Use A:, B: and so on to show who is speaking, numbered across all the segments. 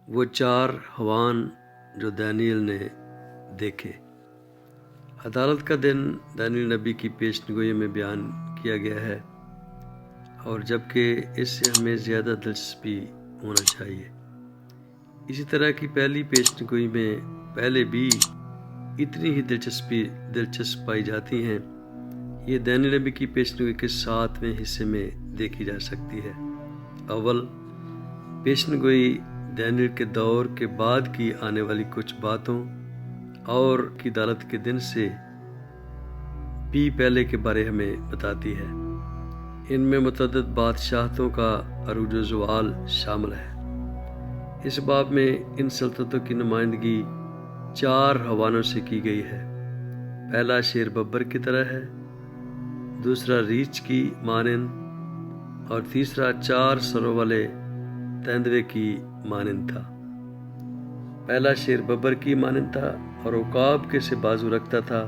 A: وہ 4 حیوان جو دانیل نے دیکھے۔ عدالت کا دن دانیل نبی کی پیشن گوئی میں بیان کیا گیا ہے، اور جبکہ اس سے ہمیں زیادہ دلچسپی ہونا چاہیے۔ اسی طرح کی پہلی پیشن گوئی میں پہلے بھی اتنی ہی دلچسپ پائی جاتی ہیں۔ یہ دانیل نبی کی پیشن گوئی کے 7ویں حصے میں دیکھی جا سکتی ہے۔ اول، پیشن گوئی دانیل کے دور کے بعد کی آنے والی کچھ باتوں اور کی عدالت کے دن سے بھی پہلے کے بارے ہمیں بتاتی ہے۔ ان میں متعدد بادشاہتوں کا عروج و زوال شامل ہے۔ اس باب میں ان سلطنتوں کی نمائندگی 4 حیوانوں سے کی گئی ہے۔ پہلا شیر ببر کی طرح ہے، دوسرا ریچھ کی مانند، اور تیسرا 4 سروں والے تیندوے کی مانند تھا۔ پہلا شیر ببر کی مانند تھا اور عقاب کے سے بازو رکھتا تھا،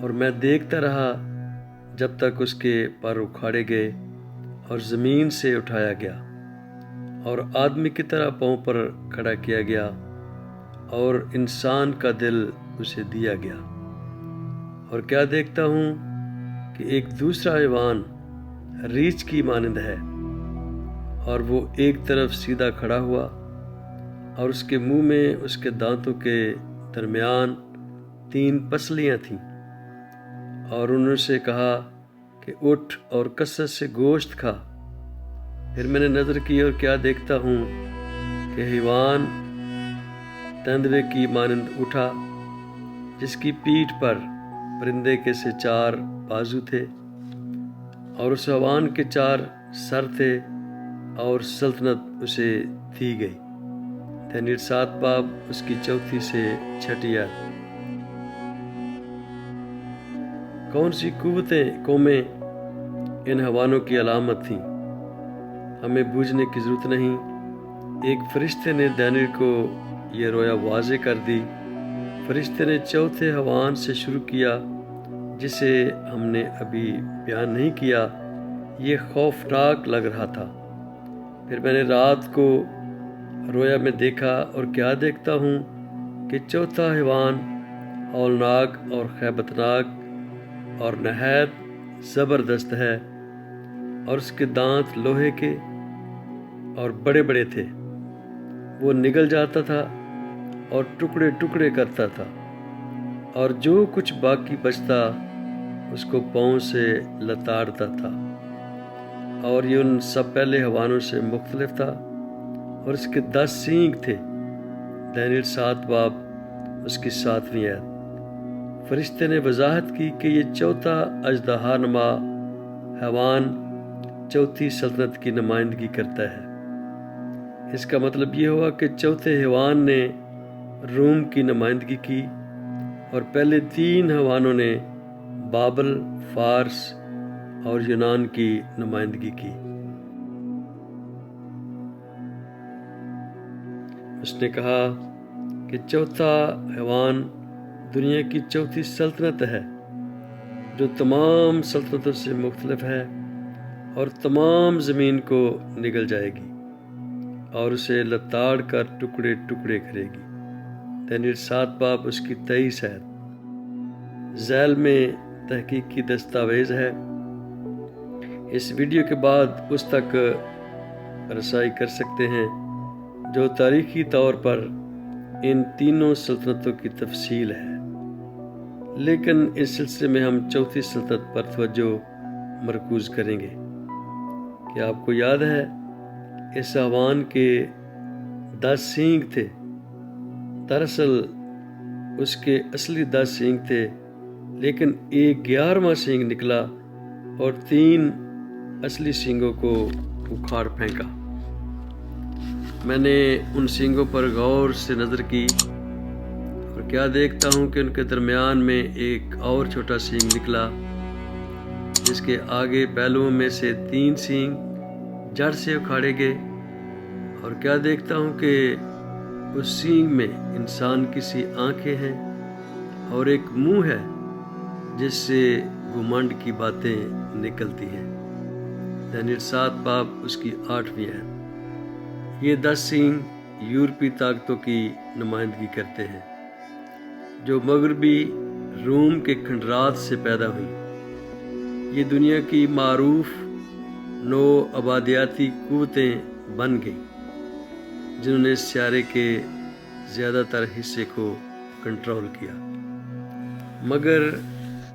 A: اور میں دیکھتا رہا جب تک اس کے پر اکھاڑے گئے اور زمین سے اٹھایا گیا، اور آدمی کی طرح پاؤں پر کھڑا کیا گیا، اور انسان کا دل اسے دیا گیا۔ اور کیا دیکھتا ہوں کہ ایک دوسرا حیوان ریچھ کی مانند ہے، اور وہ ایک طرف سیدھا کھڑا ہوا، اور اس کے منہ میں اس کے دانتوں کے درمیان 3 پسلیاں تھیں، اور انہوں سے کہا کہ اٹھ اور کثرت سے گوشت کھا۔ پھر میں نے نظر کی اور کیا دیکھتا ہوں کہ حیوان تیندوے کی مانند اٹھا، جس کی پیٹھ پر پرندے کے سے 4 بازو تھے، اور اس حیوان کے 4 سر تھے، اور سلطنت اسے دی گئی۔ دانیل 7 باب اس کی 4 سے 6 آیت۔ کون سی قومیں ان حیوانوں کی علامت تھیں، ہمیں بوجھنے کی ضرورت نہیں۔ ایک فرشتے نے دانیل کو یہ رویا واضح کر دی۔ فرشتے نے 4تھے حیوان سے شروع کیا، جسے ہم نے ابھی بیان نہیں کیا۔ یہ خوفناک لگ رہا تھا۔ پھر میں نے رات کو رویا میں دیکھا، اور کیا دیکھتا ہوں کہ 4تھا حیوان ہولناک اور خیبتناک اور نہایت زبردست ہے، اور اس کے دانت لوہے کے اور بڑے بڑے تھے۔ وہ نگل جاتا تھا اور ٹکڑے ٹکڑے کرتا تھا، اور جو کچھ باقی بچتا اس کو پاؤں سے لتاڑتا تھا، اور یہ ان سب پہلے حیوانوں سے مختلف تھا، اور اس کے 10 سینگ تھے۔ دانیل 7 باب اس کی 7ویں آیت۔ فرشتے نے وضاحت کی کہ یہ 4تھا اژدہا نما حیوان 4تھی سلطنت کی نمائندگی کرتا ہے۔ اس کا مطلب یہ ہوا کہ 4تھے حیوان نے روم کی نمائندگی کی، اور پہلے 3 حیوانوں نے بابل، فارس اور یونان کی نمائندگی کی۔ اس نے کہا کہ 4تھا حیوان دنیا کی 4تھی سلطنت ہے، جو تمام سلطنتوں سے مختلف ہے، اور تمام زمین کو نگل جائے گی، اور اسے لتاڑ کر ٹکڑے ٹکڑے کرے گی۔ دانیل 7 باب اس کی 23 آیت۔ ذیل میں تحقیقی دستاویز ہے۔ اس ویڈیو کے بعد اس تک رسائی کر سکتے ہیں جو تاریخی طور پر ان تینوں سلطنتوں کی تفصیل ہے، لیکن اس سلسلے میں ہم 4تھی سلطنت پر توجہ مرکوز کریں گے۔ کیا آپ کو یاد ہے اس حیوان کے 10 سینگ تھے؟ دراصل اس کے اصلی 10 سینگ تھے، لیکن ایک 11واں سینگ نکلا اور 3 اصلی سینگوں کو اکھاڑ پھینکا۔ میں نے ان سینگوں پر غور سے نظر کی، اور کیا دیکھتا ہوں کہ ان کے درمیان میں ایک اور چھوٹا سینگ نکلا، جس کے آگے پہلوؤں میں سے 3 سینگ جڑ سے اکھاڑے گئے۔ اور کیا دیکھتا ہوں کہ اس سینگ میں انسان کی سی آنکھیں ہیں، اور ایک منہ ہے جس سے گھمنڈ کی باتیں نکلتی ہیں۔ دانیل 7 باب اس کی 8ویں آیت۔ یہ 10 سینگ یورپی طاقتوں کی نمائندگی کرتے ہیں جو مغربی روم کے کھنڈرات سے پیدا ہوئیں۔ یہ دنیا کی معروف نو آبادیاتی قوتیں بن گئیں جنہوں نے اس سیارے کے زیادہ تر حصے کو کنٹرول کیا۔ مگر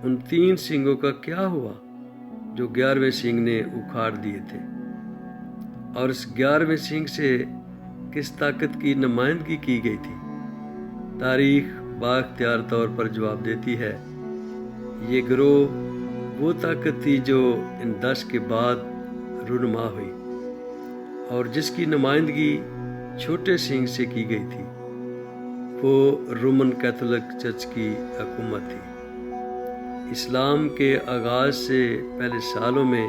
A: ان 3 سنگوں کا کیا ہوا جو 11ویں سنگ نے اکھاڑ دیے تھے؟ اور اس 11ویں سنگ سے کس طاقت کی نمائندگی کی گئی تھی؟ تاریخ بااختیار طور پر جواب دیتی ہے، یہ گروہ وہ طاقت تھی جو ان 10 کے بعد رونما ہوئی اور جس کی نمائندگی چھوٹے سنگ سے کی گئی تھی۔ وہ رومن کیتھولک چرچ کی حکومت تھی۔ اسلام کے آغاز سے پہلے سالوں میں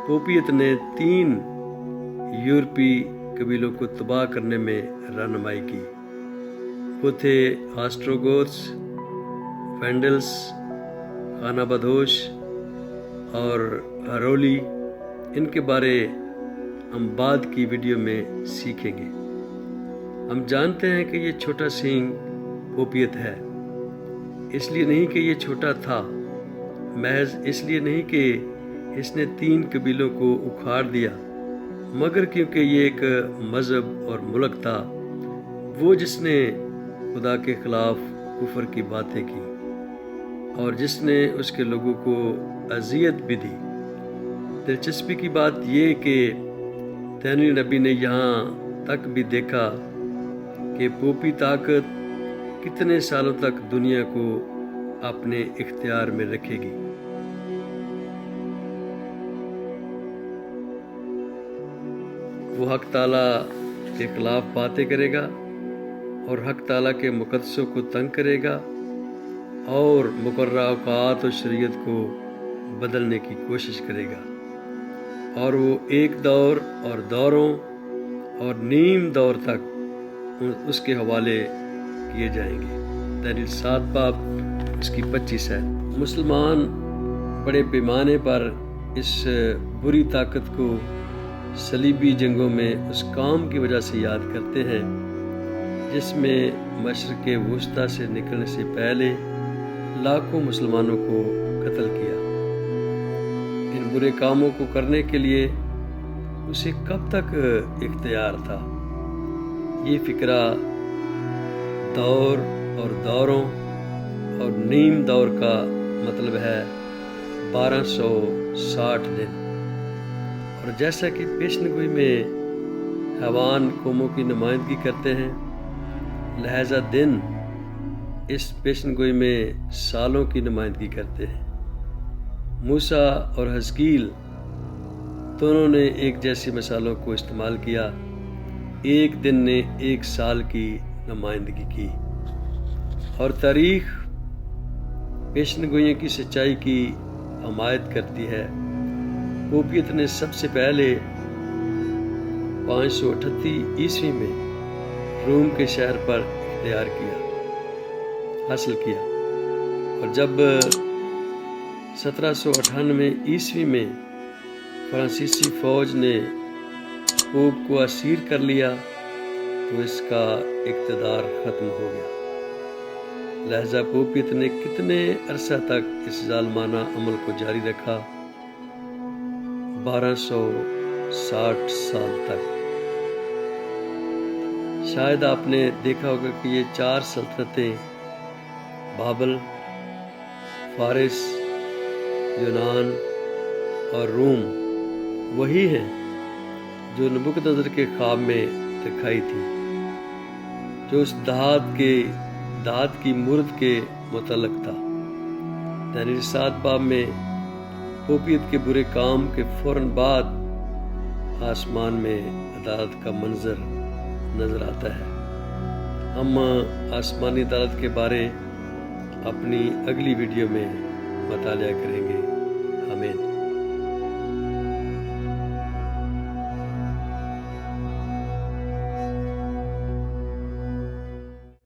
A: پوپیت نے 3 یورپی قبیلوں کو تباہ کرنے میں رہنمائی کی۔ وہ تھے آسٹروگوتس، وینڈلس، خانہ بدوش اور ہرولی۔ ان کے بارے ہم بعد کی ویڈیو میں سیکھیں گے۔ ہم جانتے ہیں کہ یہ چھوٹا سنگ پوپیت ہے، اس لیے نہیں کہ یہ چھوٹا تھا، محض اس لیے نہیں کہ اس نے 3 قبیلوں کو اکھاڑ دیا، مگر کیونکہ یہ ایک مذہب اور ملک تھا، وہ جس نے خدا کے خلاف کفر کی باتیں کی اور جس نے اس کے لوگوں کو اذیت بھی دی۔ دلچسپی کی بات یہ کہ دانیل نبی نے یہاں تک بھی دیکھا کہ پوپی طاقت کتنے سالوں تک دنیا کو اپنے اختیار میں رکھے گی۔ وہ حق تعالیٰ کے خلاف باتیں کرے گا اور حق تعالیٰ کے مقدسوں کو تنگ کرے گا اور مقررہ اوقات و شریعت کو بدلنے کی کوشش کرے گا، اور وہ ایک دور اور دوروں اور نیم دور تک اس کے حوالے کیے جائیں گے۔ دانیل 7 باب اس کی 25 ہے۔ مسلمان بڑے پیمانے پر اس بری طاقت کو صلیبی جنگوں میں اس کام کی وجہ سے یاد کرتے ہیں جس میں مشرق وسطیٰ سے نکلنے سے پہلے لاکھوں مسلمانوں کو قتل کیا۔ ان برے کاموں کو کرنے کے لیے اسے کب تک اختیار تھا؟ یہ فکرہ دور اور دوروں اور نیم دور کا مطلب ہے 1260 دن، اور جیسا کہ پیشن گوئی میں حیوان قوموں کی نمائندگی کرتے ہیں، لہذا دن اس پیشن گوئی میں سالوں کی نمائندگی کرتے ہیں۔ موسیٰ اور حزقیل دونوں نے ایک جیسی مثالوں کو استعمال کیا۔ ایک دن نے 1 سال کی نمائندگی کی، اور تاریخ پیشن گوئیوں کی سچائی کی حمایت کرتی ہے۔ پوپیت نے سب سے پہلے 538 عیسوی میں روم کے شہر پر اختیار حاصل کیا، اور جب 1798 عیسوی میں فرانسیسی فوج نے پوپ کو اسیر کر لیا تو اس کا اقتدار ختم ہو گیا۔ لہذا پوپیت نے کتنے عرصہ تک اس ظالمانہ عمل کو جاری رکھا؟ 1260 سال تک۔ شاید آپ نے دیکھا ہوگا کہ یہ 4 سلطنتیں بابل، فارس، یونان اور روم وہی ہیں جو نبوکدنصر کے خواب میں دکھائی تھی، جو اس دہات کی مورت کے متعلق تھا۔ دانیل 7 باب میں پوپیت کے برے کام کے فوراً بعد آسمان میں عدالت کا منظر نظر آتا ہے۔ ہم آسمانی عدالت کے بارے اپنی اگلی ویڈیو میں مطالعہ کریں گے۔ آمین۔